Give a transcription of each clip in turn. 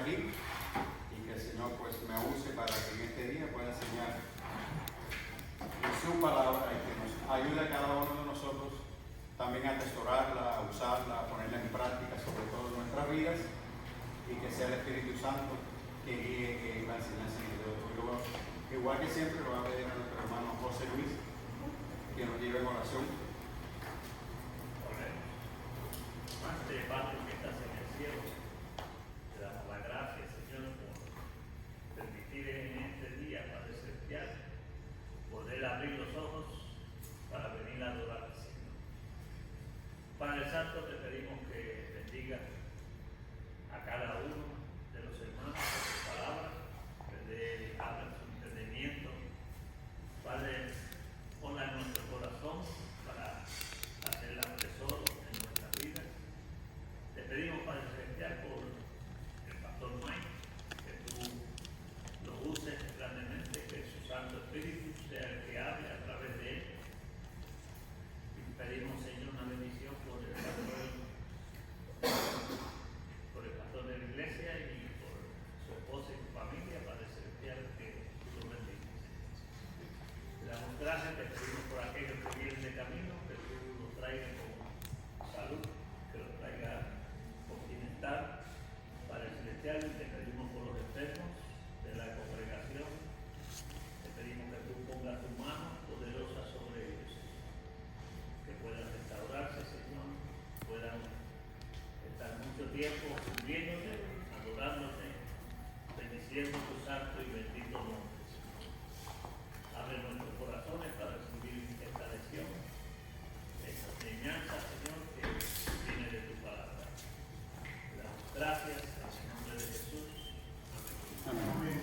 aquí y que el Señor pues me use para que en este día pueda enseñar su palabra y que nos ayude a cada uno de nosotros también a atesorarla, a usarla, a ponerla en práctica, sobre todo en nuestras vidas, y que sea el Espíritu Santo que guíe la enseñanza de Dios. Igual que siempre, lo voy a pedir a nuestro hermano José Luis que nos lleve en oración. Padre que estás en el cielo, te damos las gracias, Señor, por permitir en este día, Padre Celestial, poder abrir los ojos para venir a adorar al Señor. Padre Santo, te pedimos que bendiga a cada uno de los hermanos con tu palabra, que le abra su entendimiento. Padre, ponla en nuestro corazón para hacerla tesoro en nuestras vidas. Te pedimos, Padre Celestial, por el pastor Mike, que tú lo uses grandemente, que su Santo Espíritu sea el que hable a través de él. Y pedimos, Señor, una bendición por el pastor de la iglesia y por su esposa y su familia, Padre Celestial, que tú lo bendigas. Te damos gracias, te pedimos por aquellos que vienen de camino, que tú los traigas con salud, que los traigas con bienestar. Padre Celestial, te pedimos por los enfermos de la congregación, te pedimos que tú pongas tu mano poderosa sobre ellos, que puedan restaurarse, Señor, puedan estar mucho tiempo sirviéndote, adorándote, bendiciendo tu santo y bendito nombre, Señor. Abre nuestros corazones para recibir esta lección, esta enseñanza, Señor, que viene de tu palabra. Te damos gracias en el nombre de Jesús. Amén.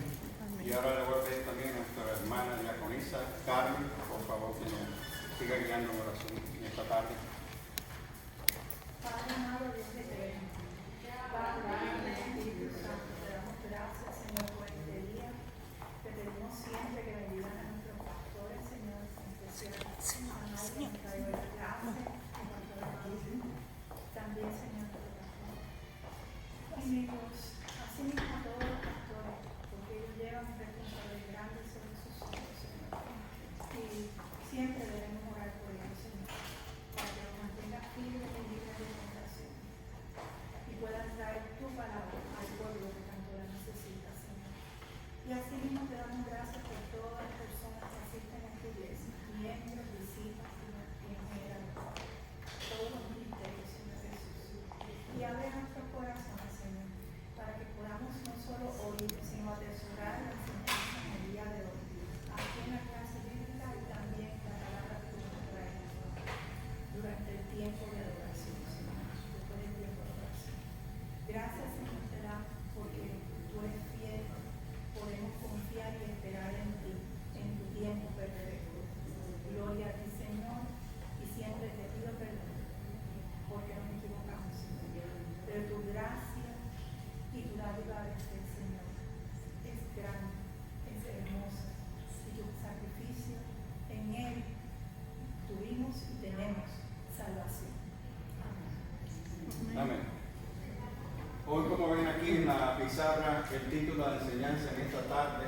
Y ahora le voy a pedir también a nuestra hermana diaconisa Carmen, por favor, que nos siga guiando en oración en esta tarde. Padre amado, Dios eterno, Padre Espíritu Santo, te damos gracias, Señor, por este día. Te pedimos siempre que bendigan a nuestros pastores, Señor, en especial a María, que traigo la clase, el pastor Mauricio, también, Señor, por el pastor. Así mismo a todos los pastores, porque ellos llevan responsabilidades grandes sobre sus ojos, Señor. Y siempre debemos orar por ellos, Señor, para que los mantenga firmes y libres de tentación y puedan traer tu palabra al pueblo que tanto la necesita, Señor. Y así mismo te damos gracias por todas las personas que asisten a esta iglesia, miembros, visitas, Señor, y en general, todos los ministerios, Señor Jesús. Y abre nuestros corazones, Señor, para que podamos no solo oír, sino atesorar la enseñanza en el día de hoy, aquí en la clase bíblica y también la palabra que tú nos traes durante el tiempo de adoración, Señor, después del tiempo de adoración. Gracias, Señor, te damos porque tú eres fiel, podemos confiar y esperar en ti, en tu tiempo perfecto. Gloria a ti, Señor, y siempre te pido perdón, porque nos equivocamos, Señor. Pero tu gracia y tu dádiva de fe, Señor, es grande, es hermosa, y tu sacrificio en él tuvimos y tenemos salvación. Amén. Amén. Hoy, como ven aquí en la pizarra, el título de la enseñanza en esta tarde,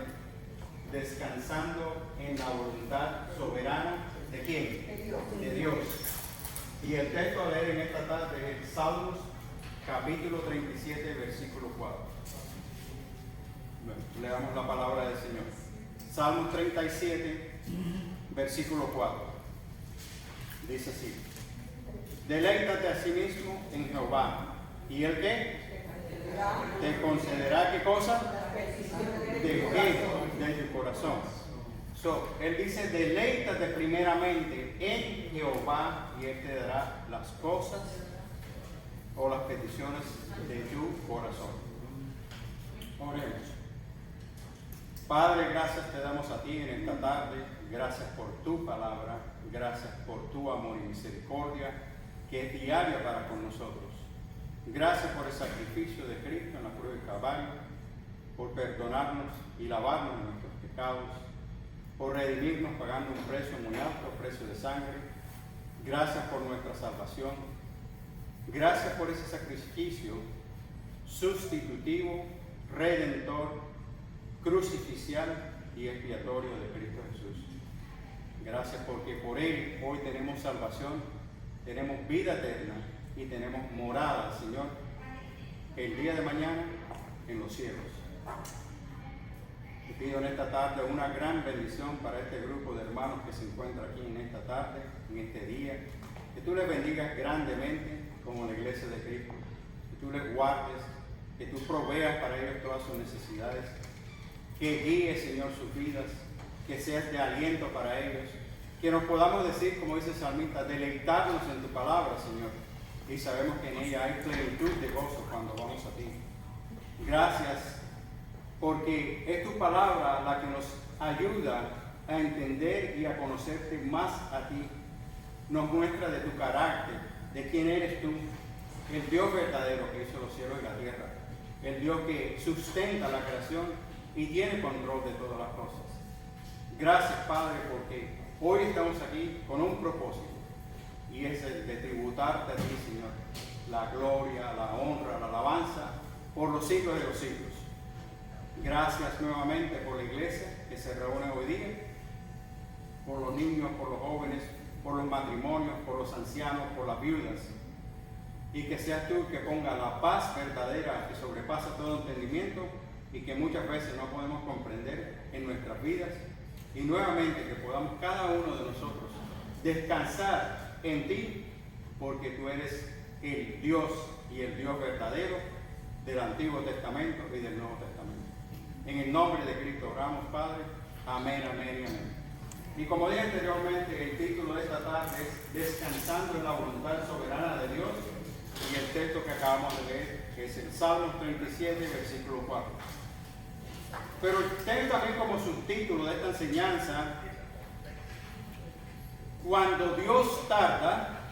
descansando en la voluntad soberana ¿de quién? De Dios. Y el texto a leer en esta tarde es Salmos, capítulo 37, versículo 4. Bueno, leamos la palabra del Señor. Salmos 37, versículo 4. Dice así: deleítate a sí mismo en Jehová, ¿y él qué? Te concederá ¿qué cosa? ¿De qué? De tu corazón. Él dice, deleítate primeramente en Jehová y él te dará las cosas o las peticiones de tu corazón. Oremos. Padre, gracias te damos a ti en esta tarde. Gracias por tu palabra. Gracias por tu amor y misericordia que es diaria para con nosotros. Gracias por el sacrificio de Cristo en la cruz del Calvario, por perdonarnos y lavarnos de nuestros pecados, por redimirnos pagando un precio muy alto, precio de sangre. Gracias por nuestra salvación. Gracias por ese sacrificio sustitutivo redentor, crucificial y expiatorio de Cristo Jesús. Gracias porque por Él hoy tenemos salvación, tenemos vida eterna y tenemos morada, Señor, el día de mañana en los cielos. Te pido en esta tarde una gran bendición para este grupo de hermanos que se encuentra aquí en esta tarde, en este día. Que tú les bendigas grandemente como la iglesia de Cristo. Que tú les guardes, que tú proveas para ellos todas sus necesidades. Que guíes, Señor, sus vidas. Que seas de aliento para ellos. Que nos podamos decir, como dice el salmista, deleitarnos en tu palabra, Señor. Y sabemos que en ella hay plenitud de gozo cuando vamos a ti. Gracias, porque es tu palabra la que nos ayuda a entender y a conocerte más a ti. Nos muestra de tu carácter, de quién eres tú, el Dios verdadero que hizo los cielos y la tierra, el Dios que sustenta la creación y tiene control de todas las cosas. Gracias, Padre, porque hoy estamos aquí con un propósito, y es el de tributarte a ti, Señor, la gloria, la honra, la alabanza, por los siglos de los siglos. Gracias nuevamente por la iglesia que se reúne hoy día, por los niños, por los jóvenes, por los matrimonios, por los ancianos, por las viudas. Y que seas tú que ponga la paz verdadera que sobrepasa todo entendimiento y que muchas veces no podemos comprender en nuestras vidas. Y nuevamente que podamos cada uno de nosotros descansar en ti, porque tú eres el Dios y el Dios verdadero del Antiguo Testamento y del Nuevo Testamento. En el nombre de Cristo oramos, Padre. Amén, amén y amén. Y como dije anteriormente, el título de esta tarde es Descansando en la voluntad soberana de Dios, y el texto que acabamos de leer es el Salmos 37, versículo 4. Pero tengo también como subtítulo de esta enseñanza: Cuando Dios tarda,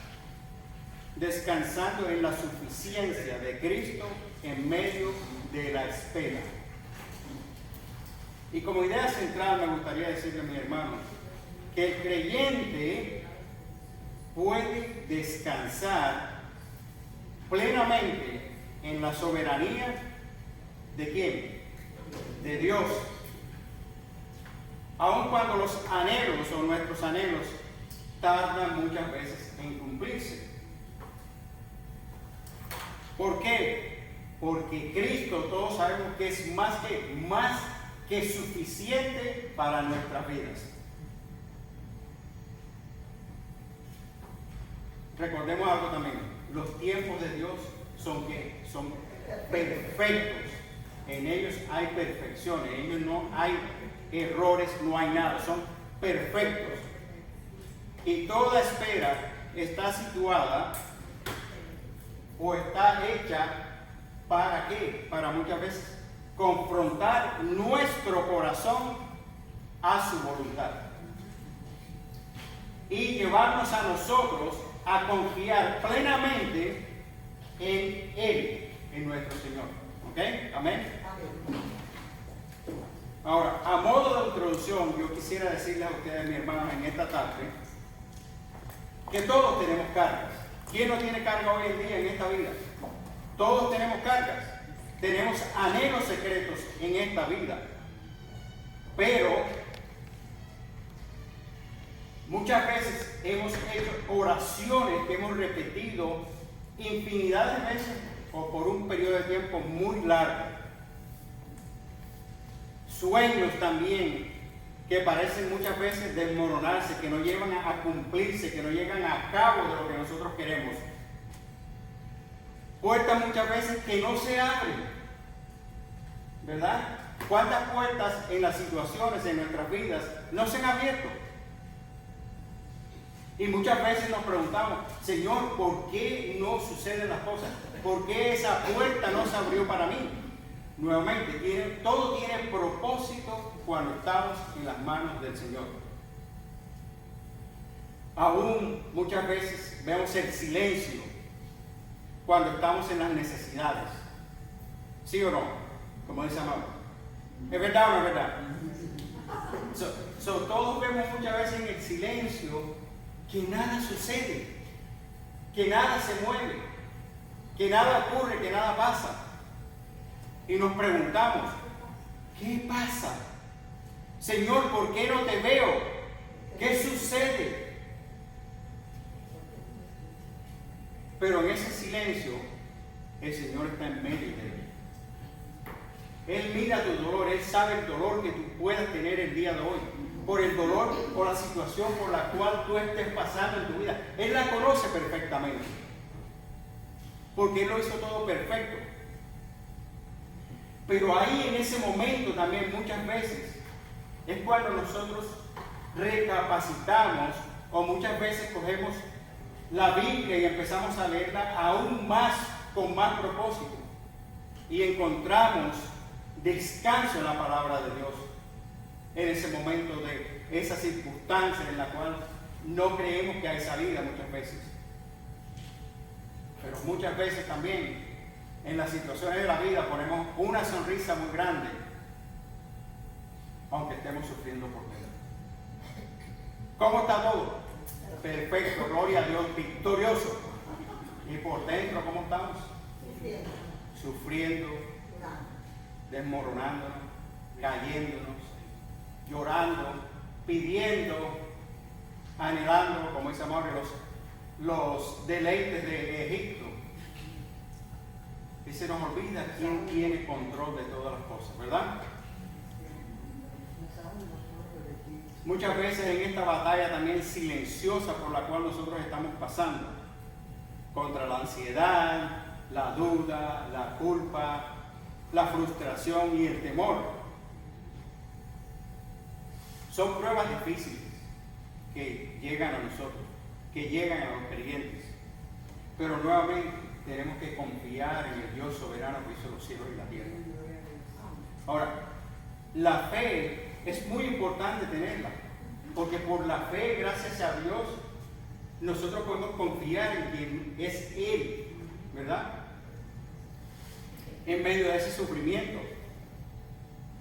descansando en la suficiencia de Cristo en medio de la espera. Y como idea central me gustaría decirle a mis hermanos que el creyente puede descansar plenamente en la soberanía ¿de quién? De Dios. Aun cuando los anhelos o nuestros anhelos tardan muchas veces en cumplirse. ¿Por qué? Porque Cristo, todos sabemos que es más que suficiente para nuestras vidas. Recordemos algo también: los tiempos de Dios son ¿qué? Son perfectos. En ellos hay perfección, en ellos no hay errores, no hay nada, son perfectos. Y toda espera está situada o está hecha ¿para qué? Para muchas veces confrontar nuestro corazón a su voluntad y llevarnos a nosotros a confiar plenamente en Él, en nuestro Señor. ¿Ok? Amén. Ahora, a modo de introducción, yo quisiera decirles a ustedes, mis hermanos, en esta tarde, que todos tenemos cargas. ¿Quién no tiene carga hoy en día en esta vida? Todos tenemos cargas. Tenemos anhelos secretos en esta vida. Pero muchas veces hemos hecho oraciones que hemos repetido infinidad de veces o por un periodo de tiempo muy largo. Sueños también que parecen muchas veces desmoronarse, que no llevan a cumplirse, que no llegan a cabo de lo que nosotros queremos. Puertas muchas veces que no se abren, ¿verdad? ¿Cuántas puertas en las situaciones, en nuestras vidas, no se han abierto? Y muchas veces nos preguntamos: Señor, ¿por qué no suceden las cosas? ¿Por qué esa puerta no se abrió para mí? Nuevamente, todo tiene propósito cuando estamos en las manos del Señor. Aún muchas veces vemos el silencio cuando estamos en las necesidades. ¿Sí o no? Como dice Amado. ¿Es verdad o no es verdad? Todos vemos muchas veces en el silencio que nada sucede, que nada se mueve, que nada ocurre, que nada pasa. Y nos preguntamos, ¿qué pasa? Señor, ¿por qué no te veo? ¿Qué sucede? Pero en ese silencio, el Señor está en medio de él. Él mira tu dolor, Él sabe el dolor que tú puedas tener el día de hoy, por el dolor o la situación por la cual tú estés pasando en tu vida. Él la conoce perfectamente, porque Él lo hizo todo perfecto. Pero ahí en ese momento también muchas veces es cuando nosotros recapacitamos o muchas veces cogemos la Biblia y empezamos a leerla aún más, con más propósito, y encontramos descanso en la palabra de Dios en ese momento de esa circunstancia en la cual no creemos que hay salida muchas veces. Pero muchas veces también en las situaciones de la vida ponemos una sonrisa muy grande, aunque estemos sufriendo por dentro. ¿Cómo está todo? Perfecto, gloria a Dios, victorioso. ¿Y por dentro cómo estamos? Sufriendo, desmoronándonos, cayéndonos, llorando, pidiendo, anhelando, como dice Amor, los deleites de Egipto. Y se nos olvida quién tiene control de todas las cosas, ¿verdad? Muchas veces en esta batalla también silenciosa por la cual nosotros estamos pasando, contra la ansiedad, la duda, la culpa, la frustración y el temor, son pruebas difíciles que llegan a nosotros, que llegan a los creyentes. Pero nuevamente tenemos que confiar en el Dios soberano que hizo los cielos y la tierra. Ahora, la fe es muy importante tenerla, porque por la fe, gracias a Dios, nosotros podemos confiar en quien es Él, ¿verdad? En medio de ese sufrimiento.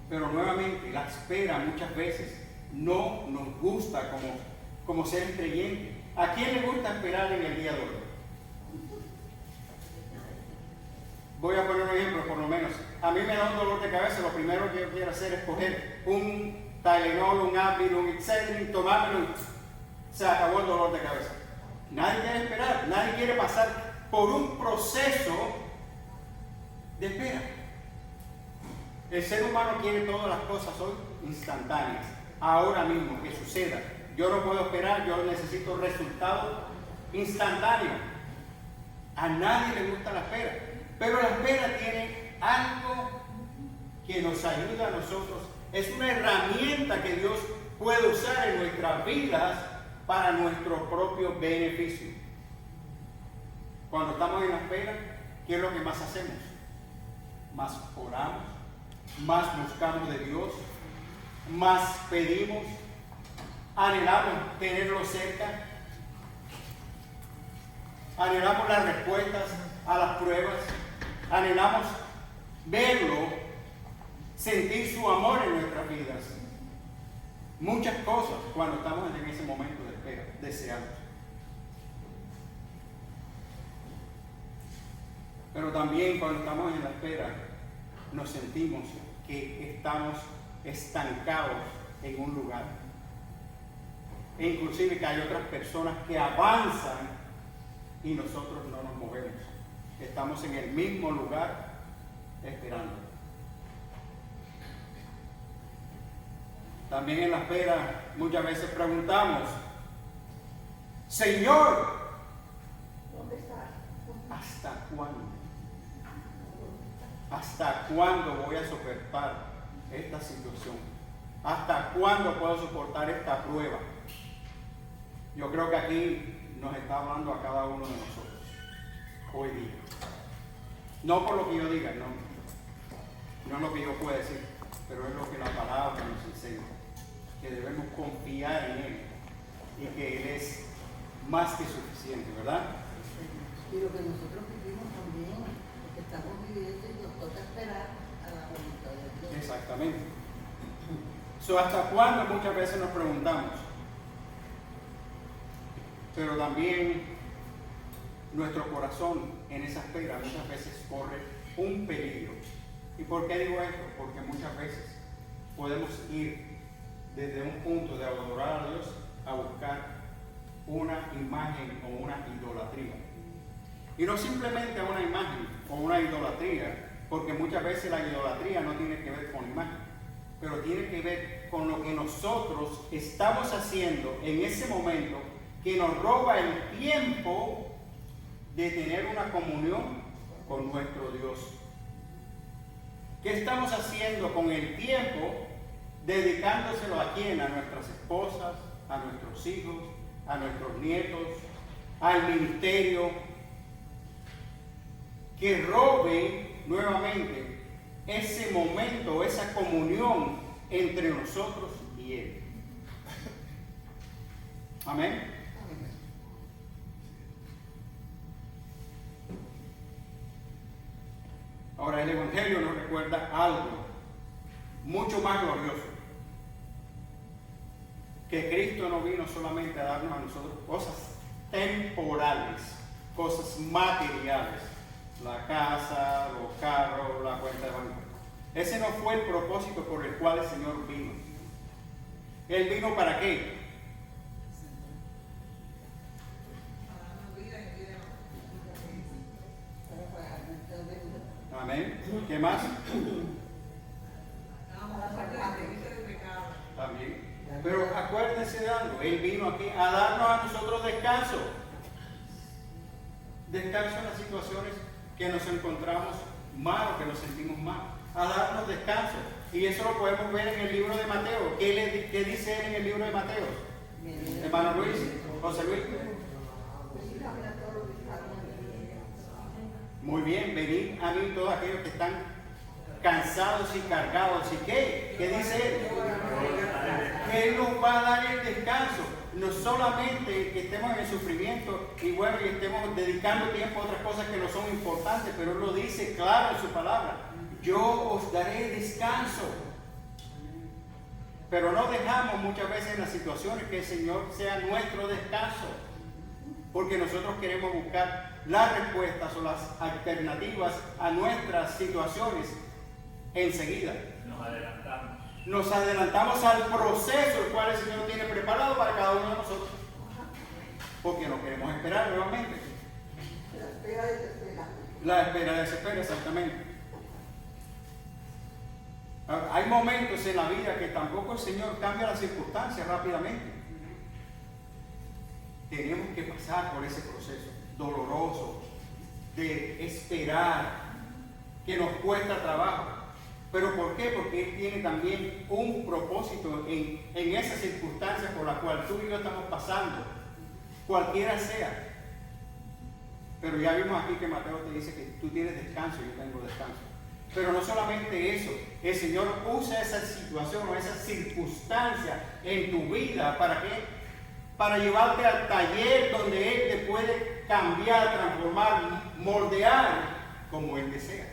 Pero nuevamente, la espera muchas veces no nos gusta como seres creyentes. ¿A quién le gusta esperar en el día de hoy? Voy a poner un ejemplo, por lo menos. A mí me da un dolor de cabeza, lo primero que yo quiero hacer es coger un Tylenol, un Advil, un Excedrin, tomármelo y se acabó el dolor de cabeza. Nadie quiere esperar, nadie quiere pasar por un proceso de espera. El ser humano quiere todas las cosas hoy instantáneas, ahora mismo, que suceda. Yo no puedo esperar, yo necesito resultados instantáneos. A nadie le gusta la espera, pero la espera tiene algo que nos ayuda a nosotros. Es una herramienta que Dios puede usar en nuestras vidas para nuestro propio beneficio. Cuando estamos en la espera, ¿qué es lo que más hacemos? Más oramos, más buscamos de Dios, más pedimos, anhelamos tenerlo cerca, anhelamos las respuestas a las pruebas, anhelamos verlo, sentir su amor en nuestras vidas. Muchas cosas cuando estamos en ese momento de espera, deseamos. Pero también cuando estamos en la espera, nos sentimos que estamos estancados en un lugar. E inclusive que hay otras personas que avanzan y nosotros no nos movemos. Estamos en el mismo lugar esperando. También en la espera muchas veces preguntamos, Señor, ¿Dónde está? ¿hasta cuándo? ¿Hasta cuándo voy a soportar esta situación? ¿Hasta cuándo puedo soportar esta prueba? Yo creo que aquí nos está hablando a cada uno de nosotros hoy día. No por lo que yo diga, no es lo que yo pueda decir, pero es lo que la palabra nos enseña, que debemos confiar en Él y que Él es más que suficiente, ¿verdad? Y lo que nosotros vivimos también, lo que estamos viviendo y nos toca esperar a la voluntad de Dios. Exactamente. ¿Hasta cuándo? Muchas veces nos preguntamos. Pero también nuestro corazón en esa espera muchas veces corre un peligro. ¿Y por qué digo esto? Porque muchas veces podemos ir desde un punto de adorar a Dios a buscar una imagen o una idolatría. Y no simplemente una imagen o una idolatría, porque muchas veces la idolatría no tiene que ver con imagen, pero tiene que ver con lo que nosotros estamos haciendo en ese momento que nos roba el tiempo de tener una comunión con nuestro Dios. ¿Qué estamos haciendo con el tiempo dedicándoselo a quién? A nuestras esposas, a nuestros hijos, a nuestros nietos, al ministerio, que robe nuevamente ese momento, esa comunión entre nosotros y Él. Amén. Ahora el Evangelio nos recuerda algo mucho más glorioso. Que Cristo no vino solamente a darnos a nosotros cosas temporales, cosas materiales. La casa, los carros, la cuenta de banco. Ese no fue el propósito por el cual el Señor vino. ¿Él vino para qué? Amén. ¿Qué más? También. Pero acuérdense de algo. Él vino aquí a darnos a nosotros descanso. Descanso en las situaciones que nos encontramos mal o que nos sentimos mal. A darnos descanso. Y eso lo podemos ver en el libro de Mateo. ¿Qué dice él en el libro de Mateo? Hermano Luis, José Luis. Muy bien, venid a mí todos aquellos que están cansados y cargados. ¿Y qué? ¿Qué dice él? Que Él nos va a dar el descanso. No solamente que estemos en el sufrimiento y bueno, y estemos dedicando tiempo a otras cosas que no son importantes, pero Él lo dice claro en su palabra. Yo os daré descanso. Pero no dejamos muchas veces en las situaciones que el Señor sea nuestro descanso. Porque nosotros queremos buscar las respuestas o las alternativas a nuestras situaciones enseguida. Nos adelantamos al proceso el cual el Señor tiene preparado para cada uno de nosotros. Porque no queremos esperar nuevamente. La espera desespera. La espera desespera, exactamente. Hay momentos en la vida que tampoco el Señor cambia las circunstancias rápidamente. Tenemos que pasar por ese proceso doloroso de esperar, que nos cuesta trabajo. ¿Pero por qué? Porque Él tiene también un propósito en esas circunstancias por las cuales tú y yo estamos pasando, cualquiera sea. Pero ya vimos aquí que Mateo te dice que tú tienes descanso y yo tengo descanso. Pero no solamente eso, el Señor usa esa situación o esa circunstancia en tu vida, ¿para qué? Para llevarte al taller donde Él te puede cambiar, transformar, moldear como Él desea.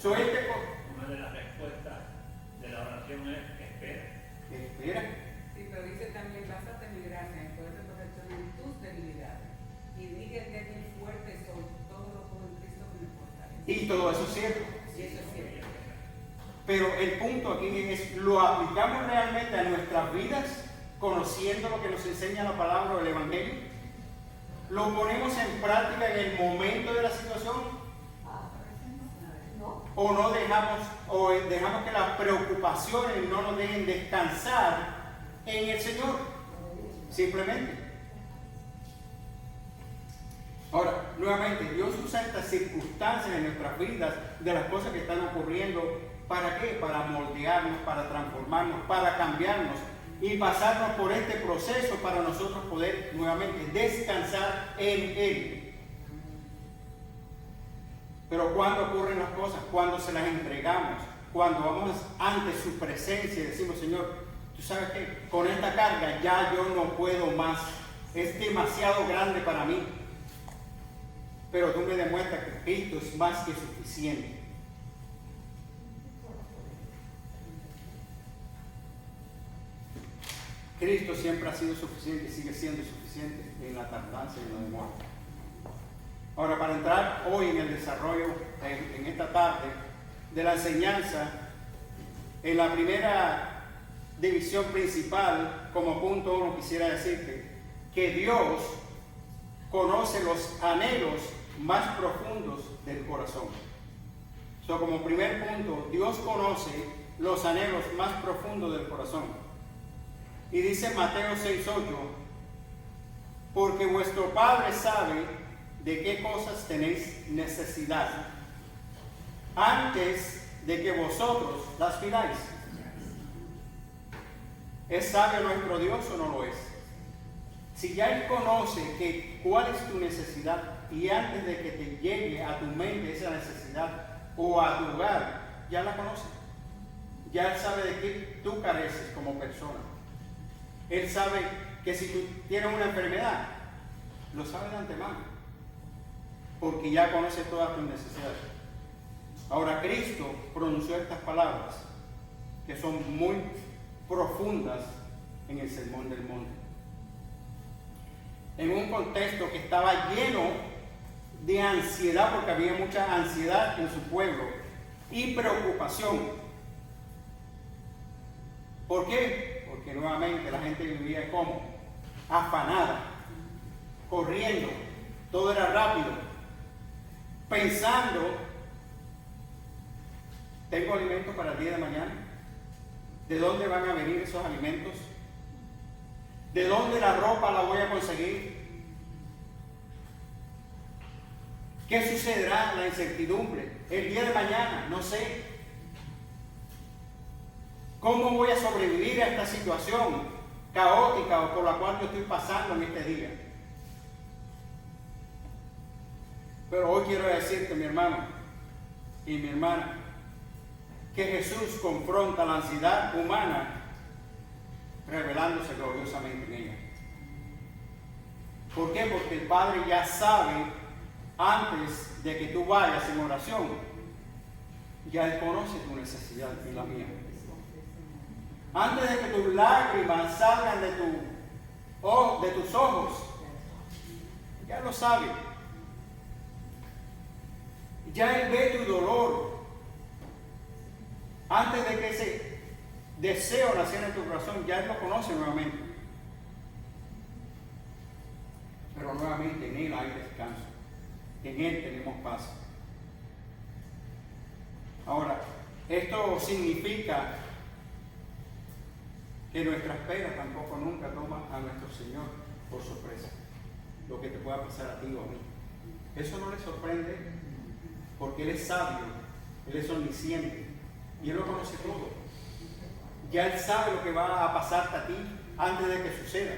Una de las respuestas de la oración es espera. Espera. Sí, pero dice también, básate mi gracia, en poder de protección en tus debilidades. Y dije que es muy fuerte, soy todo lo puedo en Cristo que me fortalece. Y todo eso es cierto. Y eso es cierto. Pero el punto aquí es, ¿lo aplicamos realmente a nuestras vidas? Conociendo lo que nos enseña la palabra del Evangelio. ¿Lo ponemos en práctica en el momento de la situación? ¿O no dejamos que las preocupaciones no nos dejen descansar en el Señor? Simplemente. Ahora, nuevamente, Dios usa estas circunstancias en nuestras vidas, de las cosas que están ocurriendo. ¿Para qué? Para moldearnos, para transformarnos, para cambiarnos y pasarnos por este proceso para nosotros poder nuevamente descansar en Él. Pero cuando ocurren las cosas, cuando se las entregamos, cuando vamos ante su presencia y decimos, Señor, tú sabes que con esta carga ya yo no puedo más, es demasiado grande para mí. Pero tú me demuestras que Cristo es más que suficiente. Cristo siempre ha sido suficiente y sigue siendo suficiente en la tardanza y en la demora. Ahora, para entrar hoy en el desarrollo, en esta tarde, de la enseñanza, en la primera división principal, como punto uno, quisiera decirte que Dios conoce los anhelos más profundos del corazón. Como primer punto, Dios conoce los anhelos más profundos del corazón. Y dice Mateo 6:8, porque vuestro Padre sabe de qué cosas tenéis necesidad, antes de que vosotros las pidáis. ¿Es sabio nuestro Dios o no lo es? Si ya Él conoce cuál es tu necesidad y antes de que te llegue a tu mente esa necesidad o a tu hogar, ya la conoce. Ya Él sabe de qué tú careces como persona. Él sabe que si tú tienes una enfermedad, lo sabe de antemano, porque ya conoce todas tus necesidades. Ahora, Cristo pronunció estas palabras que son muy profundas en el Sermón del Monte, en un contexto que estaba lleno de ansiedad, porque había mucha ansiedad en su pueblo y preocupación. ¿Por qué? Porque nuevamente la gente vivía como afanada, corriendo, todo era rápido, pensando: ¿tengo alimento para el día de mañana? ¿De dónde van a venir esos alimentos? ¿De dónde la ropa la voy a conseguir? ¿Qué sucederá? La incertidumbre. El día de mañana, no sé. ¿Cómo voy a sobrevivir a esta situación caótica por la cual yo estoy pasando en este día? Pero hoy quiero decirte, mi hermano y mi hermana, que Jesús confronta la ansiedad humana revelándose gloriosamente en ella. ¿Por qué? Porque el Padre ya sabe, antes de que tú vayas en oración, ya Él conoce tu necesidad y la mía. Antes de que tus lágrimas salgan de tus ojos, ya Él lo sabe. Ya Él ve tu dolor. Antes de que ese deseo naciera en tu corazón, ya Él lo conoce nuevamente. Pero nuevamente en Él hay descanso. En Él tenemos paz. Ahora, esto significa que nuestra espera tampoco nunca toma a nuestro Señor por sorpresa. Lo que te pueda pasar a ti o a mí. Eso no le sorprende, porque Él es sabio, Él es omnisciente y Él lo conoce todo. Ya Él sabe lo que va a pasarte a ti antes de que suceda.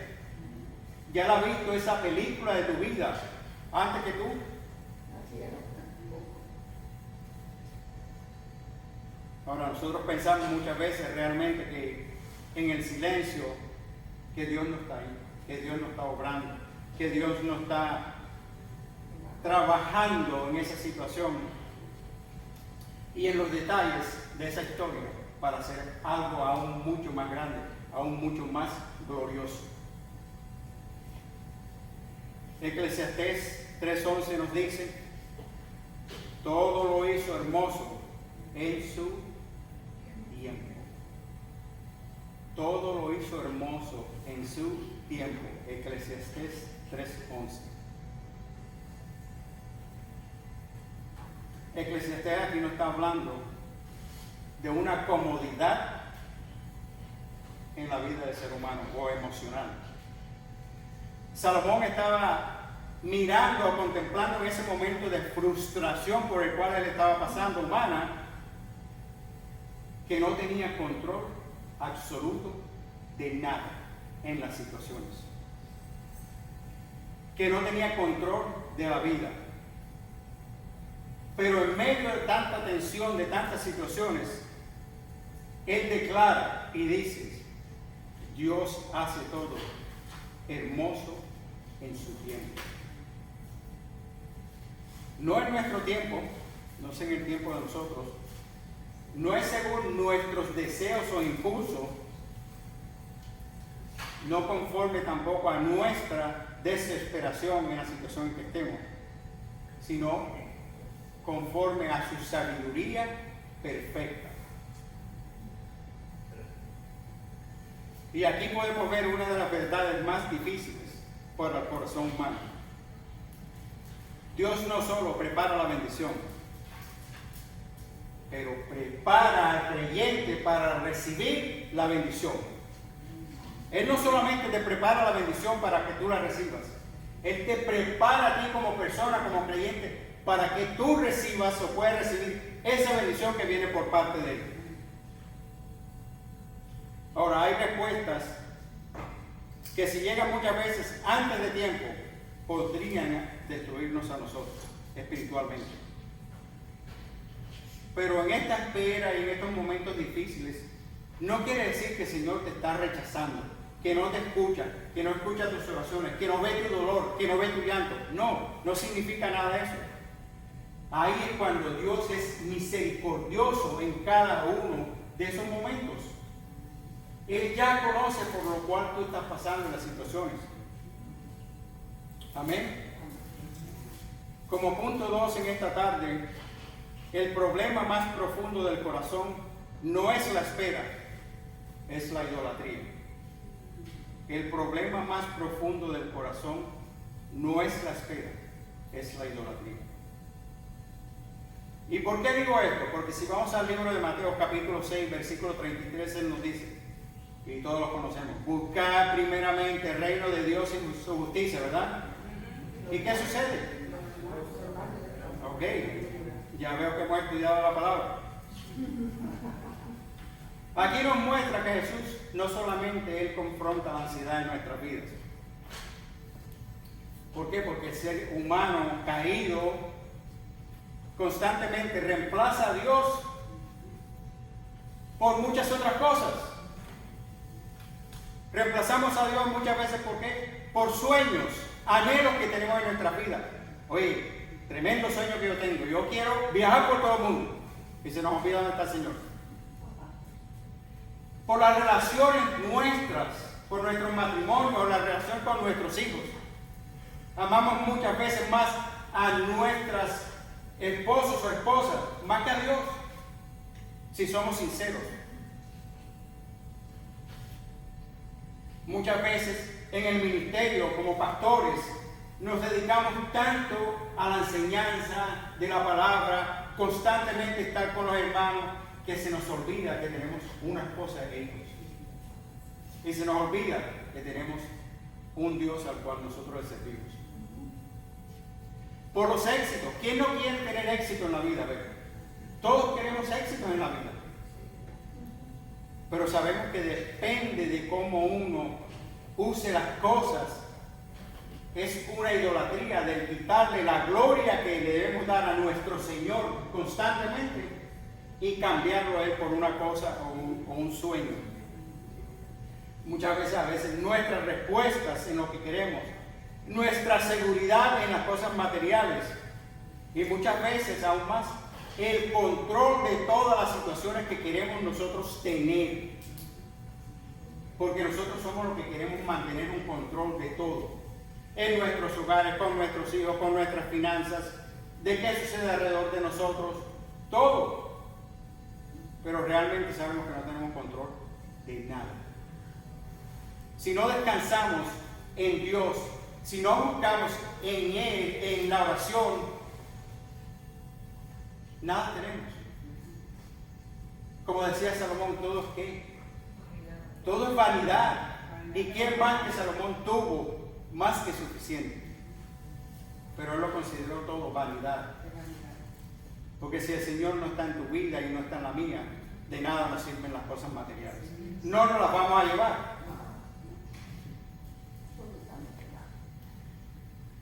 Ya Él ha visto esa película de tu vida antes que tú. Ahora, nosotros pensamos muchas veces realmente que en el silencio, que Dios no está ahí, que Dios no está obrando, que Dios no está trabajando en esa situación y en los detalles de esa historia para hacer algo aún mucho más grande, aún mucho más glorioso. Eclesiastés 3:11 nos dice: todo lo hizo hermoso en su tiempo. Todo lo hizo hermoso en su tiempo. Eclesiastés 3:11. Eclesiastés aquí no está hablando de una comodidad en la vida del ser humano o emocional. Salomón estaba mirando o contemplando en ese momento de frustración por el cual él estaba pasando, humana, que no tenía control absoluto de nada en las situaciones, que no tenía control de la vida. Pero en medio de tanta tensión, de tantas situaciones, él declara y dice: Dios hace todo hermoso en su tiempo. No en nuestro tiempo, no es en el tiempo de nosotros, no es según nuestros deseos o impulsos, no conforme tampoco a nuestra desesperación en la situación en que estemos, sino conforme a su sabiduría perfecta. Y aquí podemos ver una de las verdades más difíciles para el corazón humano. Dios no solo prepara la bendición, pero prepara al creyente para recibir la bendición. Él no solamente te prepara la bendición para que tú la recibas, Él te prepara a ti como persona, como creyente, para que tú recibas o puedas recibir esa bendición que viene por parte de Él. Ahora, hay respuestas que si llegan muchas veces antes de tiempo, podrían destruirnos a nosotros espiritualmente. Pero en esta espera y en estos momentos difíciles, no quiere decir que el Señor te está rechazando, que no te escucha, que no escucha tus oraciones, que no ve tu dolor, que no ve tu llanto. No significa nada de eso. Ahí es cuando Dios es misericordioso en cada uno de esos momentos. Él ya conoce por lo cual tú estás pasando en las situaciones. Amén. Como punto 2 en esta tarde, el problema más profundo del corazón no es la espera, es la idolatría. El problema más profundo del corazón no es la espera, es la idolatría. ¿Y por qué digo esto? Porque si vamos al libro de Mateo capítulo 6, versículo 33, Él nos dice, y todos lo conocemos, buscad primeramente el reino de Dios y su justicia, ¿verdad? ¿Y qué sucede? Ok, ya veo que hemos estudiado la palabra. Aquí nos muestra que Jesús no solamente Él confronta la ansiedad en nuestras vidas. ¿Por qué? Porque el ser humano caído constantemente reemplaza a Dios por muchas otras cosas. Reemplazamos a Dios muchas veces, ¿por qué? Por sueños, anhelos que tenemos en nuestra vida. Oye, tremendo sueño que yo tengo. Yo quiero viajar por todo el mundo. Y se nos olvida dónde está el Señor. Por las relaciones nuestras, por nuestro matrimonio, la relación con nuestros hijos. Amamos muchas veces más a nuestras esposos o esposas, más que a Dios, si somos sinceros. Muchas veces en el ministerio, como pastores, nos dedicamos tanto a la enseñanza de la palabra, constantemente estar con los hermanos, que se nos olvida que tenemos una esposa e hijos. Y se nos olvida que tenemos un Dios al cual nosotros le servimos. Por los éxitos. ¿Quién no quiere tener éxito en la vida? A ver, todos queremos éxito en la vida. Pero sabemos que depende de cómo uno use las cosas. Es una idolatría de quitarle la gloria que le debemos dar a nuestro Señor constantemente y cambiarlo a Él por una cosa o un sueño. Muchas veces, a veces, nuestras respuestas en lo que queremos, nuestra seguridad en las cosas materiales y muchas veces aún más el control de todas las situaciones que queremos nosotros tener, porque nosotros somos los que queremos mantener un control de todo en nuestros hogares, con nuestros hijos, con nuestras finanzas, de qué sucede alrededor de nosotros, todo, pero realmente sabemos que no tenemos control de nada. Si no descansamos en Dios, si no buscamos en Él, en la oración, nada tenemos. Como decía Salomón, ¿todo es qué? Todo es vanidad. ¿Y quién más que Salomón tuvo más que suficiente? Pero él lo consideró todo vanidad. Porque si el Señor no está en tu vida y no está en la mía, de nada nos sirven las cosas materiales. No nos las vamos a llevar.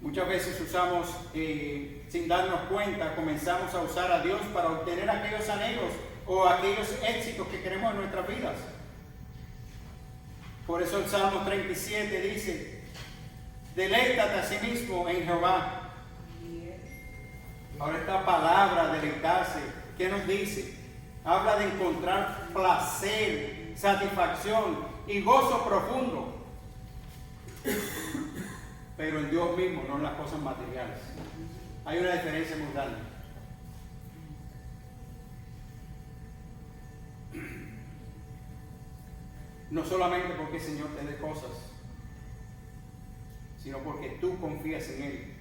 Muchas veces usamos, sin darnos cuenta, comenzamos a usar a Dios para obtener aquellos anhelos o aquellos éxitos que queremos en nuestras vidas. Por eso el Salmo 37 dice, deleítate a sí mismo en Jehová. Ahora esta palabra, deleitarse, ¿qué nos dice? Habla de encontrar placer, satisfacción y gozo profundo. Pero en Dios mismo, no en las cosas materiales. Hay una diferencia muy grande. No solamente porque el Señor te dé cosas, sino porque tú confías en Él.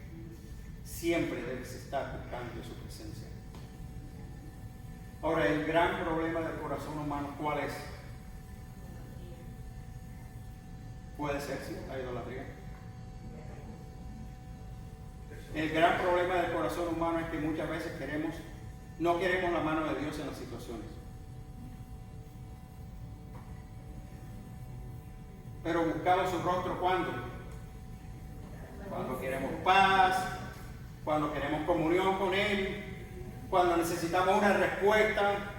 Siempre debes estar buscando su presencia. Ahora, el gran problema del corazón humano, ¿cuál es? Puede ser, sí, la idolatría. El gran problema del corazón humano es que muchas veces no queremos la mano de Dios en las situaciones. Pero buscamos su rostro ¿cuándo? Cuando queremos paz, cuando queremos comunión con Él, cuando necesitamos una respuesta,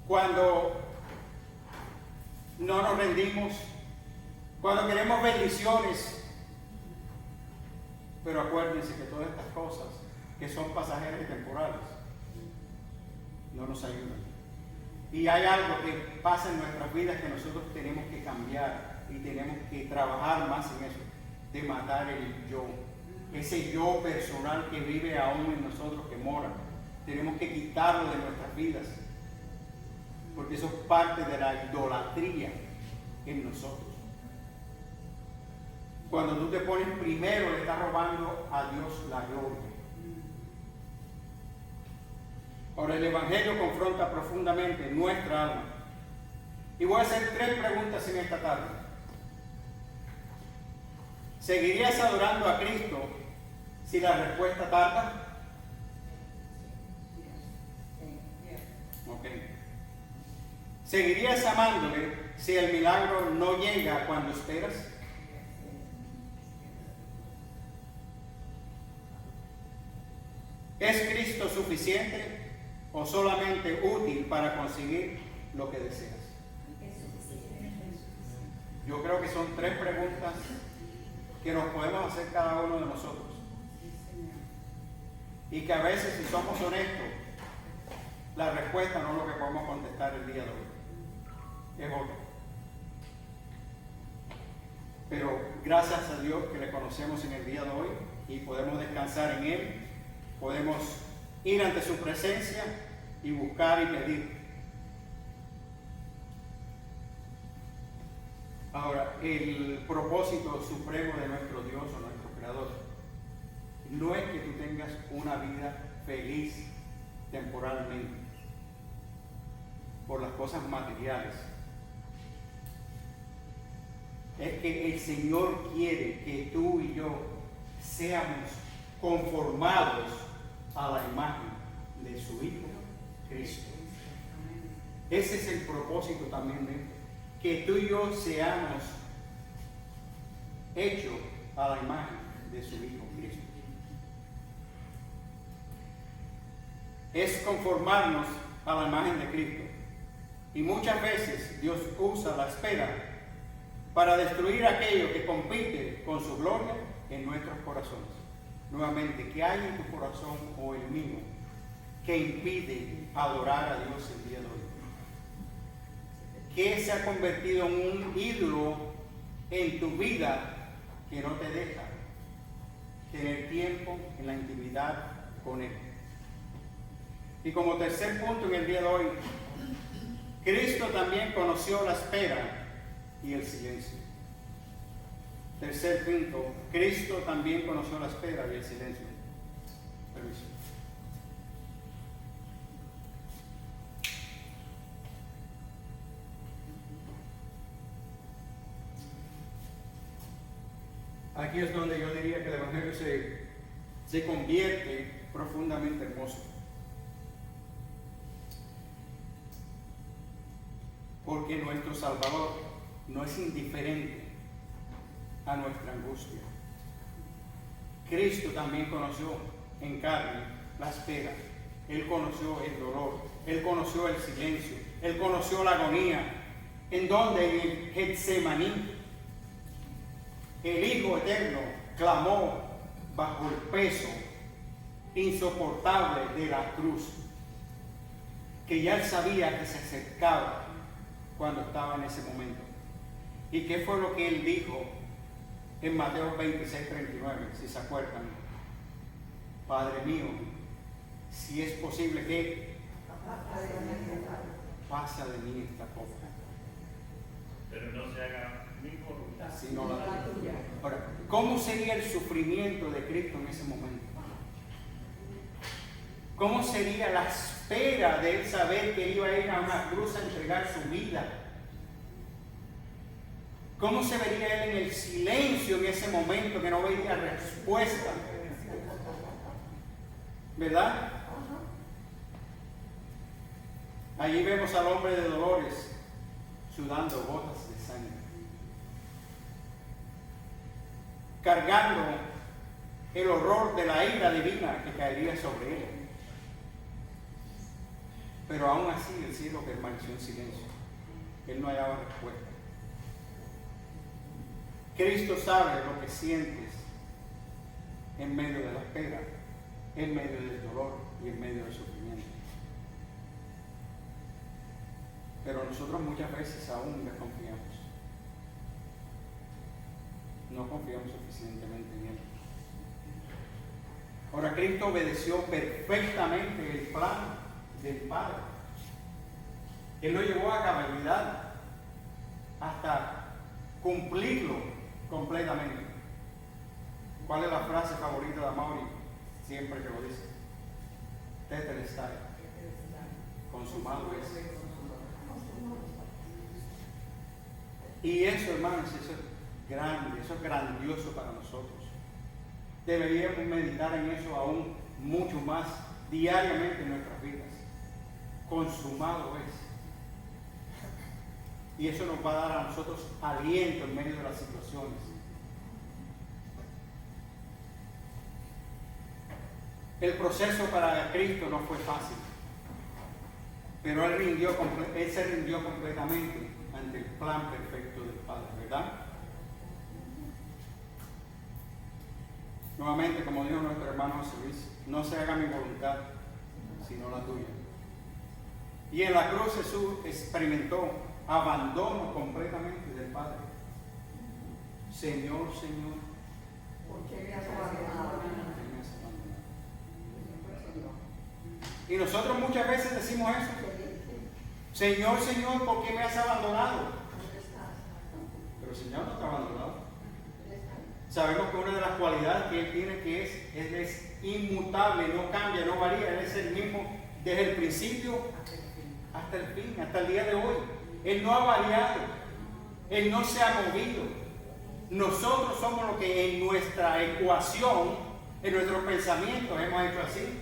cuando no nos rendimos, cuando queremos bendiciones. Pero acuérdense que todas estas cosas que son pasajeras y temporales no nos ayudan. Y hay algo que pasa en nuestras vidas que nosotros tenemos que cambiar y tenemos que trabajar más en eso, de matar el yo, ese yo personal que vive aún en nosotros, que mora. Tenemos que quitarlo de nuestras vidas, porque eso es parte de la idolatría en nosotros. Cuando tú te pones primero, le estás robando a Dios la gloria. Ahora, el Evangelio confronta profundamente nuestra alma. Y voy a hacer 3 preguntas en esta tarde. ¿Seguirías adorando a Cristo si la respuesta tarda? Ok. ¿Seguirías amándole si el milagro no llega cuando esperas? ¿Es Cristo suficiente o solamente útil para conseguir lo que deseas? Yo creo que son 3 preguntas que nos podemos hacer cada uno de nosotros. Y que a veces, si somos honestos, la respuesta no es lo que podemos contestar el día de hoy. Es otra. Pero gracias a Dios que le conocemos en el día de hoy y podemos descansar en Él. Podemos ir ante su presencia y buscar y pedir. Ahora, el propósito supremo de nuestro Dios o nuestro Creador no es que tú tengas una vida feliz temporalmente por las cosas materiales. Es que el Señor quiere que tú y yo seamos conformados a la imagen de su Hijo Cristo. Ese es el propósito también de esto, que tú y yo seamos hechos a la imagen de su Hijo Cristo. Es conformarnos a la imagen de Cristo. Y muchas veces Dios usa la espera para destruir aquello que compite con su gloria en nuestros corazones. Nuevamente, ¿qué hay en tu corazón o el mío que impide adorar a Dios el día de hoy? ¿Qué se ha convertido en un ídolo en tu vida que no te deja tener tiempo en la intimidad con Él? Y como tercer punto en el día de hoy, Cristo también conoció la espera y el silencio. Tercer punto, Cristo también conoció la espera y el silencio. Permiso. Aquí es donde yo diría que el Evangelio se convierte profundamente hermoso. Porque nuestro Salvador no es indiferente a nuestra angustia. Cristo también conoció en carne la espera. Él conoció el dolor. Él conoció el silencio. Él conoció la agonía. En donde en el Getsemaní el Hijo Eterno clamó bajo el peso insoportable de la cruz, que ya Él sabía que se acercaba cuando estaba en ese momento. ¿Y qué fue lo que Él dijo en Mateo 26:39, si se acuerdan. Padre mío, si es posible que pasa de mí esta copa, Pero no se haga mi voluntad. sino la tuya. Ahora, ¿cómo sería el sufrimiento de Cristo en ese momento? ¿Cómo sería la espera de él saber que iba a ir a una cruz a entregar su vida? ¿Cómo se vería él en el silencio en ese momento que no veía respuesta? ¿Verdad? Allí vemos al hombre de dolores sudando gotas de sangre, cargando el horror de la ira divina que caería sobre él. Pero aún así el cielo permaneció en silencio. Él no hallaba respuesta. Cristo sabe lo que sientes en medio de la espera, en medio del dolor y en medio del sufrimiento. Pero nosotros muchas veces aún desconfiamos. No confiamos suficientemente en Él. Ahora, Cristo obedeció perfectamente el plan del Padre. Él lo llevó a cabalidad hasta cumplirlo completamente. ¿Cuál es la frase favorita de Amaury? Siempre que lo dice: Tetelestai, consumado es. Y eso, hermanos, eso es grande, eso es grandioso para nosotros. Deberíamos meditar en eso aún mucho más diariamente en nuestras vidas. Consumado es. Y eso nos va a dar a nosotros aliento en medio de las situaciones. El proceso para Cristo no fue fácil, pero Él se rindió completamente ante el plan perfecto del Padre, ¿verdad? Nuevamente, como dijo nuestro hermano José Luis, no se haga mi voluntad, sino la tuya. Y en la cruz Jesús experimentó abandono completamente del Padre. Señor, Señor, ¿por qué me has abandonado? Y nosotros muchas veces decimos eso. Señor, Señor, ¿por qué me has abandonado? Pero el Señor no te ha abandonado. Sabemos que una de las cualidades que Él tiene que Él es inmutable, no cambia, no varía. Él es el mismo desde el principio hasta el fin, hasta el día de hoy. Él no ha variado. Él no se ha movido. Nosotros somos los que en nuestra ecuación, en nuestros pensamientos hemos hecho así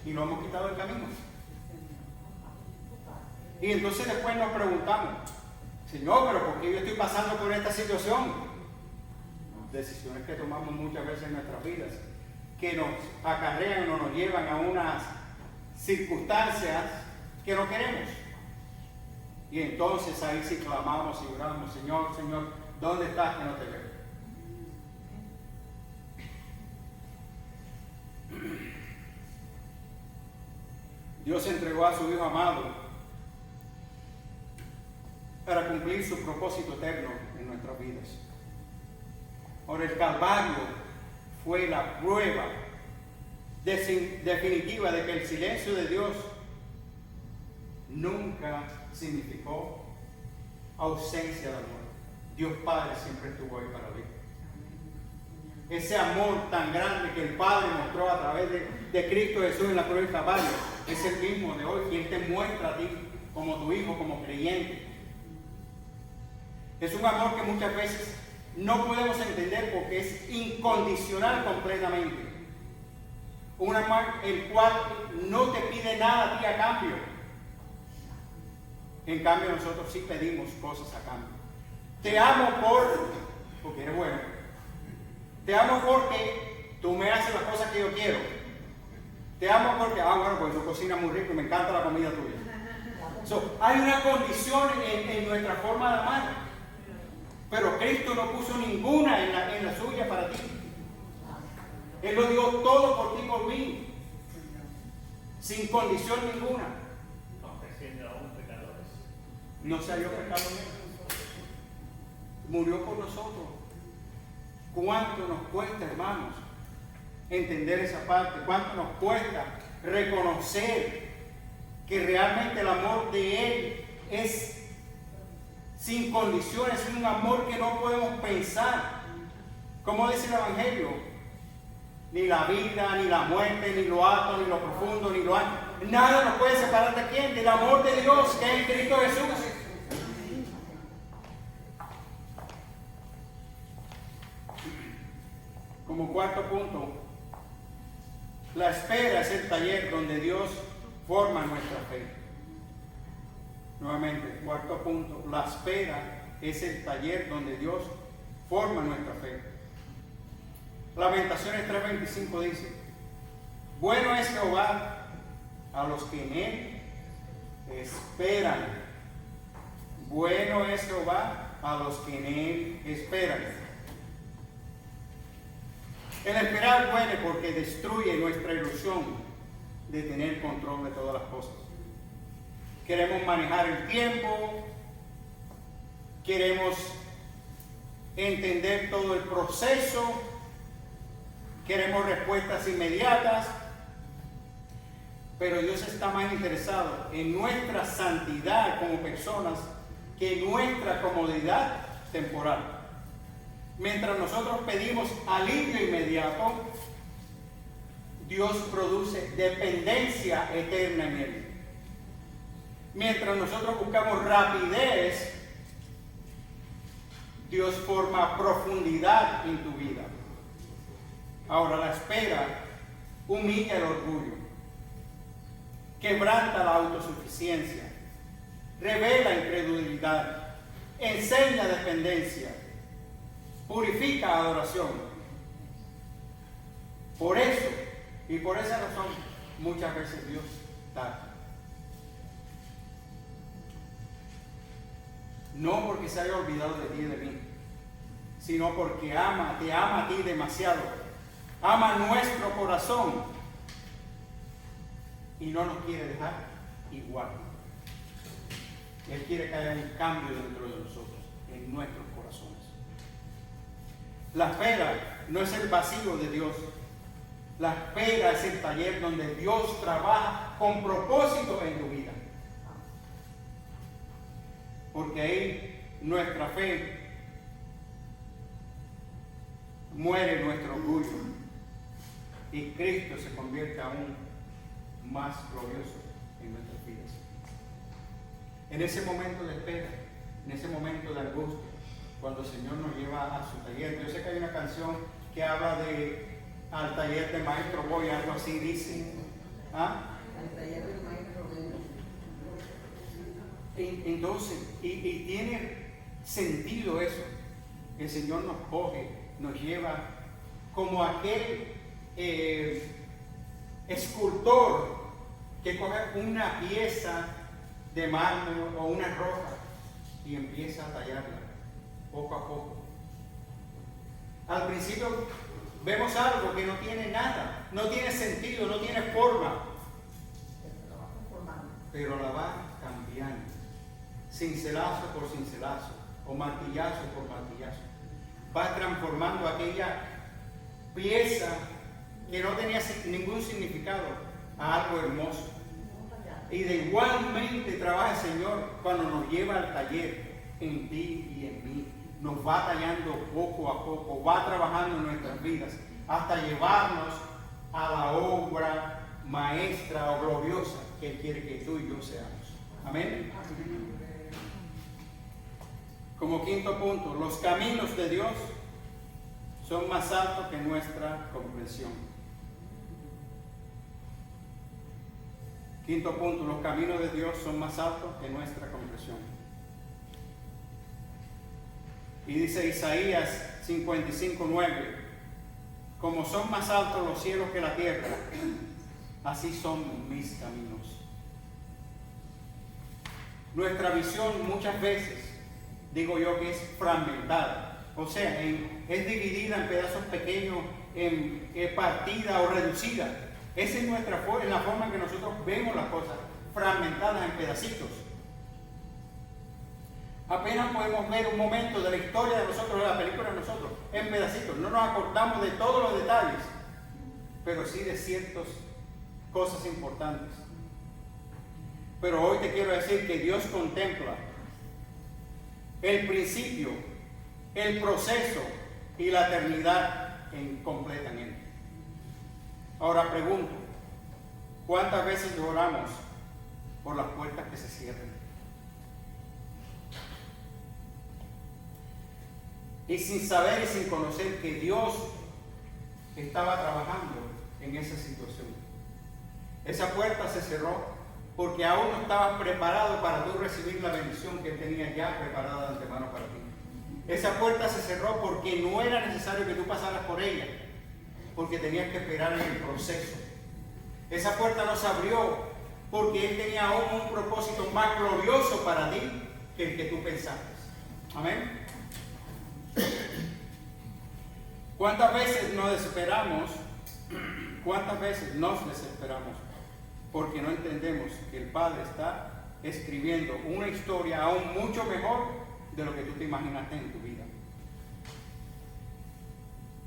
y lo hemos quitado del camino. Y entonces después nos preguntamos: Señor, pero ¿por qué yo estoy pasando por esta situación? Decisiones que tomamos muchas veces en nuestras vidas, que nos acarrean o nos llevan a unas circunstancias que no queremos. Y entonces ahí sí clamamos y oramos: Señor, Señor, ¿dónde estás que no te veo? Dios entregó a su Hijo amado para cumplir su propósito eterno en nuestras vidas. Ahora, el Calvario fue la prueba definitiva de que el silencio de Dios nunca significó ausencia de amor. Dios Padre siempre estuvo ahí para ti. Ese amor tan grande que el Padre mostró a través de Cristo Jesús en la cruz del Calvario es el mismo de hoy, y Él te muestra a ti como tu hijo, como creyente. Es un amor que muchas veces no podemos entender porque es incondicional completamente. Un amor el cual no te pide nada a ti a cambio. En cambio, nosotros sí pedimos cosas a cambio. Te amo porque eres bueno. Te amo porque tú me haces las cosas que yo quiero. Te amo porque, pues tú cocinas muy rico y me encanta la comida tuya. Hay una condición en nuestra forma de amar. Pero Cristo no puso ninguna en la suya para ti. Él lo dio todo por ti y por mí. Sin condición ninguna. Aunque siendo aún pecadores. No se halló pecado en él. Murió por nosotros. ¿Cuánto nos cuesta, hermanos, entender esa parte? ¿Cuánto nos cuesta reconocer que realmente el amor de Él es sin condiciones, es un amor que no podemos pensar? Como dice el Evangelio, ni la vida, ni la muerte, ni lo alto, ni lo profundo, ni lo alto, nada nos puede separar de quién, del amor de Dios que es en Cristo Jesús. Como cuarto punto, la espera es el taller donde Dios forma nuestra fe. Nuevamente, cuarto punto, la espera es el taller donde Dios forma nuestra fe. Lamentaciones 3:25 dice: bueno es Jehová a los que en Él esperan. Bueno es Jehová a los que en Él esperan. El esperar duele porque destruye nuestra ilusión de tener control de todas las cosas. Queremos manejar el tiempo, queremos entender todo el proceso, queremos respuestas inmediatas, pero Dios está más interesado en nuestra santidad como personas que en nuestra comodidad temporal. Mientras nosotros pedimos alivio inmediato, Dios produce dependencia eterna en Él. Mientras nosotros buscamos rapidez, Dios forma profundidad en tu vida. Ahora, la espera humilla el orgullo, quebranta la autosuficiencia, revela incredulidad, enseña dependencia, purifica adoración. Por eso y por esa razón muchas veces Dios tarda. No porque se haya olvidado de ti y de mí, sino porque te ama a ti demasiado. Ama nuestro corazón y no nos quiere dejar igual. Él quiere que haya un cambio dentro de nosotros, en nuestros corazones. La espera no es el vacío de Dios. La espera es el taller donde Dios trabaja con propósito en tu vida. Porque ahí nuestra fe muere nuestro orgullo y Cristo se convierte aún más glorioso en nuestras vidas. En ese momento de espera, en ese momento de angustia, cuando el Señor nos lleva a su taller. Yo sé que hay una canción que habla de al taller del maestro voy, algo así dice. ¿Ah? Al taller del maestro vengo. Entonces, y tiene sentido eso. El Señor nos coge, nos lleva como aquel escultor que coge una pieza de mármol o una roca y empieza a tallarla poco a poco. Al principio vemos algo que no tiene nada, no tiene sentido, no tiene forma, pero la va cambiando, cincelazo por cincelazo, o martillazo por martillazo. Va transformando aquella pieza que no tenía ningún significado a algo hermoso. Y de igualmente trabaja el Señor cuando nos lleva al taller en ti y en mí. Nos va tallando poco a poco, va trabajando en nuestras vidas hasta llevarnos a la obra maestra o gloriosa que Él quiere que tú y yo seamos. Amén. Como quinto punto, los caminos de Dios son más altos que nuestra comprensión. Quinto punto, los caminos de Dios son más altos que nuestra comprensión. Y dice Isaías 55:9, como son más altos los cielos que la tierra, así son mis caminos. Nuestra visión muchas veces, digo yo, que es fragmentada, o sea, es dividida en pedazos pequeños, en partida o reducida. Esa es la forma en que nosotros vemos las cosas, fragmentadas en pedacitos. Apenas podemos ver un momento de la historia de nosotros, de la película de nosotros, en pedacitos. No nos acordamos de todos los detalles, pero sí de ciertas cosas importantes. Pero hoy te quiero decir que Dios contempla el principio, el proceso y la eternidad completa en Él. Ahora pregunto, ¿cuántas veces oramos por las puertas que se cierren? Y sin saber y sin conocer que Dios estaba trabajando en esa situación. Esa puerta se cerró porque aún no estabas preparado para tú recibir la bendición que Él tenía ya preparada de antemano para ti. Esa puerta se cerró porque no era necesario que tú pasaras por ella, porque tenías que esperar en el proceso. Esa puerta no se abrió porque Él tenía aún un propósito más glorioso para ti que el que tú pensaste. Amén. ¿Cuántas veces nos desesperamos? ¿Cuántas veces nos desesperamos? Porque no entendemos que el Padre está escribiendo una historia aún mucho mejor de lo que tú te imaginaste en tu vida.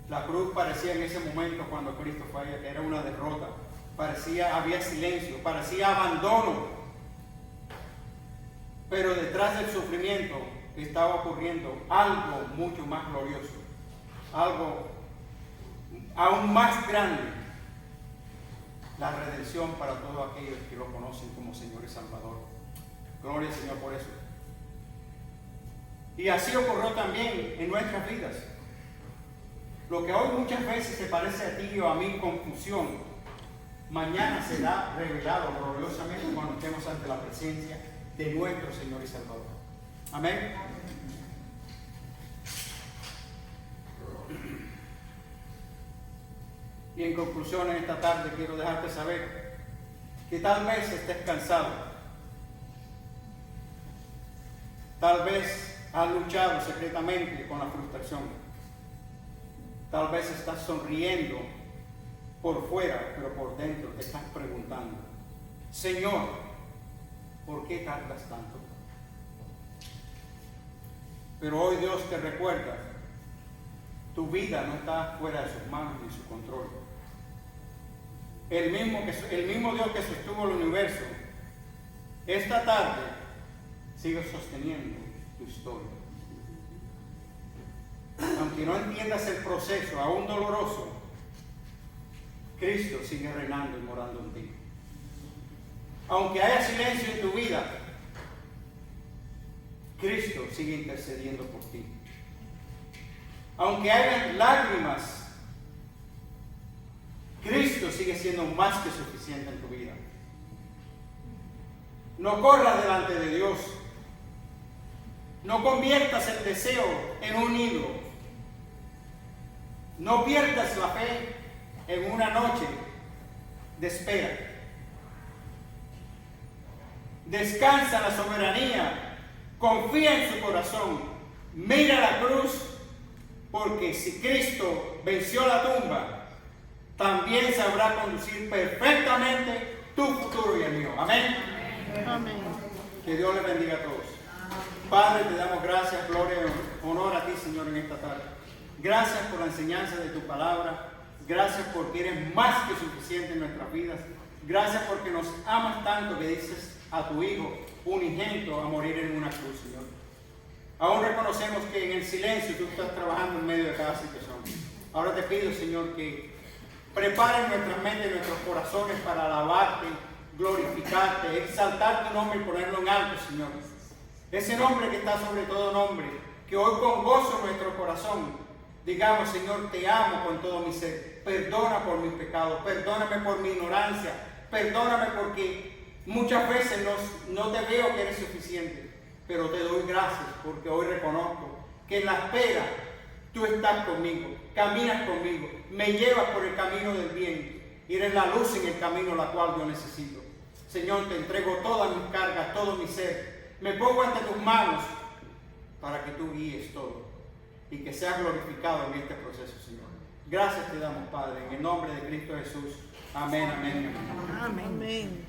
La cruz parecía en ese momento, cuando Cristo fue, era una derrota. Había silencio, parecía abandono. Pero detrás del sufrimiento estaba ocurriendo algo mucho más glorioso, algo aún más grande: la redención para todos aquellos que lo conocen como Señor y Salvador. Gloria al Señor por eso. Y así ocurrió también en nuestras vidas. Lo que hoy muchas veces se parece a ti o a mí confusión, mañana será revelado gloriosamente cuando estemos ante la presencia de nuestro Señor y Salvador. Amén. Y en conclusión, en esta tarde quiero dejarte saber que tal vez estés cansado, tal vez has luchado secretamente con la frustración, tal vez estás sonriendo por fuera, pero por dentro te estás preguntando: Señor, ¿por qué tardas tanto? Pero hoy Dios te recuerda: tu vida no está fuera de sus manos ni su control. El mismo Dios que sostuvo el universo, esta tarde sigue sosteniendo tu historia. Aunque no entiendas el proceso, aún doloroso, Cristo sigue reinando y morando en ti. Aunque haya silencio en tu vida, Cristo sigue intercediendo por ti. Aunque haya lágrimas, Cristo sigue siendo más que suficiente en tu vida. No corras delante de Dios. No conviertas el deseo en un ídolo. No pierdas la fe en una noche de espera. Descansa en la soberanía. Confía en su corazón. Mira la cruz. Porque si Cristo venció la tumba, también sabrá conducir perfectamente tu futuro y el mío. Amén. Amén. Que Dios les bendiga a todos. Padre, te damos gracias, gloria y honor a ti, Señor, en esta tarde. Gracias por la enseñanza de tu palabra. Gracias porque eres más que suficiente en nuestras vidas. Gracias porque nos amas tanto que dices a tu Hijo unigénito a morir en una cruz, Señor. Aún reconocemos que en el silencio tú estás trabajando en medio de cada situación. Ahora te pido, Señor, que preparen nuestras mentes y nuestros corazones para alabarte, glorificarte, exaltar tu nombre y ponerlo en alto, Señor. Ese nombre que está sobre todo nombre, que hoy con gozo en nuestro corazón digamos: Señor, te amo con todo mi ser. Perdona por mis pecados, perdóname por mi ignorancia, perdóname porque muchas veces no te veo que eres suficiente, pero te doy gracias porque hoy reconozco que en la espera tú estás conmigo, caminas conmigo, me llevas por el camino del bien y eres la luz en el camino la cual yo necesito. Señor, te entrego todas mis cargas, todo mi ser. Me pongo ante tus manos para que tú guíes todo y que seas glorificado en este proceso, Señor. Gracias te damos, Padre, en el nombre de Cristo Jesús. Amén, amén, amén. Amén.